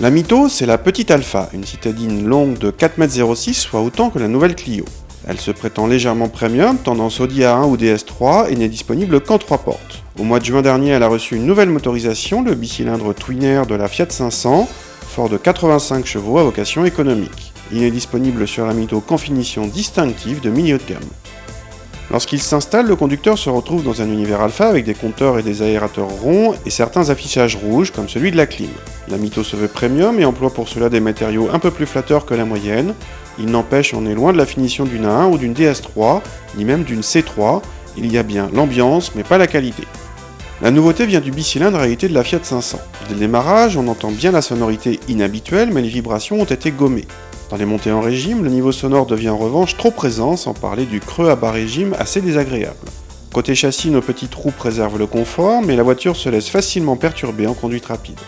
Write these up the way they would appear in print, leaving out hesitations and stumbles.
La Myto, c'est la petite Alpha, une citadine longue de 4,06 m, soit autant que la nouvelle Clio. Elle se prétend légèrement premium, tendance Audi A1 ou DS3 et n'est disponible qu'en 3 portes. Au mois de juin dernier, elle a reçu une nouvelle motorisation, le bicylindre Twin Air de la Fiat 500, fort de 85 chevaux à vocation économique. Il n'est disponible sur la Myto qu'en finition distinctive de milieu de gamme. Lorsqu'il s'installe, le conducteur se retrouve dans un univers alpha avec des compteurs et des aérateurs ronds et certains affichages rouges comme celui de la clim. La Myto se veut premium et emploie pour cela des matériaux un peu plus flatteurs que la moyenne. Il n'empêche, on est loin de la finition d'une A1 ou d'une DS3, ni même d'une C3. Il y a bien l'ambiance, mais pas la qualité. La nouveauté vient du bicylindre réalité de la Fiat 500. Dès le démarrage, on entend bien la sonorité inhabituelle, mais les vibrations ont été gommées. Dans les montées en régime, le niveau sonore devient en revanche trop présent, sans parler du creux à bas régime assez désagréable. Côté châssis, nos petits trous préservent le confort, mais la voiture se laisse facilement perturber en conduite rapide.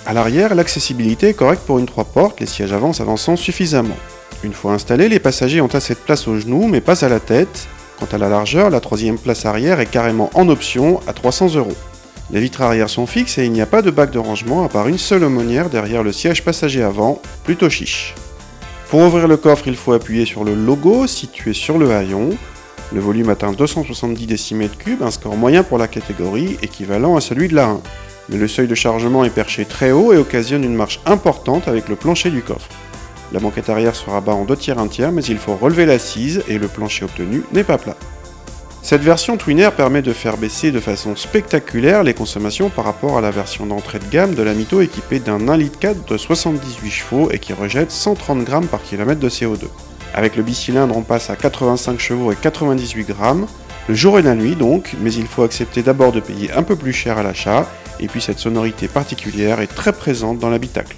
À l'arrière, l'accessibilité est correcte pour une 3 portes, les sièges avant s'avançant suffisamment. Une fois installés, les passagers ont assez de place aux genoux, mais pas à la tête. Quant à la largeur, la 3e place arrière est carrément en option à 300 €. Les vitres arrière sont fixes et il n'y a pas de bac de rangement à part une seule aumônière derrière le siège passager avant, plutôt chiche. Pour ouvrir le coffre, il faut appuyer sur le logo situé sur le haillon. Le volume atteint 270 décimètres cubes, un score moyen pour la catégorie, équivalent à celui de la 1. Mais le seuil de chargement est perché très haut et occasionne une marche importante avec le plancher du coffre. La banquette arrière se rabat en 2 tiers 1 tiers, mais il faut relever l'assise et le plancher obtenu n'est pas plat. Cette version Twin Air permet de faire baisser de façon spectaculaire les consommations par rapport à la version d'entrée de gamme de la Myto équipée d'un 1,4 litre de 78 chevaux et qui rejette 130 grammes par kilomètre de CO2. Avec le bicylindre, on passe à 85 chevaux et 98 grammes, le jour et la nuit donc, mais il faut accepter d'abord de payer un peu plus cher à l'achat, et puis cette sonorité particulière est très présente dans l'habitacle.